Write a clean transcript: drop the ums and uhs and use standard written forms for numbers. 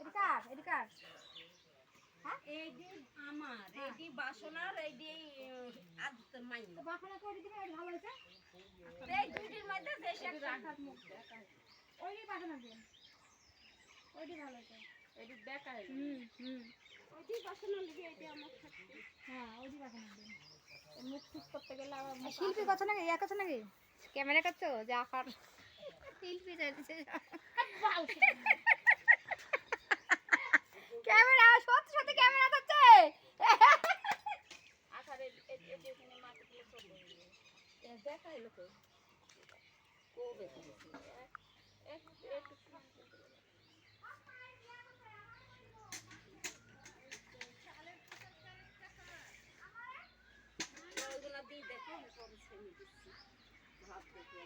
এটি কার? এটি কার? হ্যাঁ এইটি আমার, এইটি বাসনার, এইটি আদতের মাইন। তো বাসনা করে দিবে, এটি ভালো হয়েছে। এই দুইটির মধ্যে যে সেটা রাখার মুখ দেখা। ওইটি বাসনা দিন, ওইটি ভালো হয়েছে। এটি দেখা হলো। হুম। ওইটি বাসনা লিখে এটি আমার থাকবে। হ্যাঁ, ওইটি বাসনা দিন। মুখ ঠিক করতে গেলে আবার শিল্পী করছো নাকি? ইয়া করছো নাকি? ক্যামেরা করছো যে আকার শিল্পী চাইছে ক্যামেরা, সত্যি সত্যি ক্যামেরা ধরছে। আকারে এখানে মাটি দিয়ে চলে দেখা হলো তো কবে করেছে একটু ওইগুলা দিয়ে দেখো আমি পরে ছেড়ে দিচ্ছি ভাব দেখে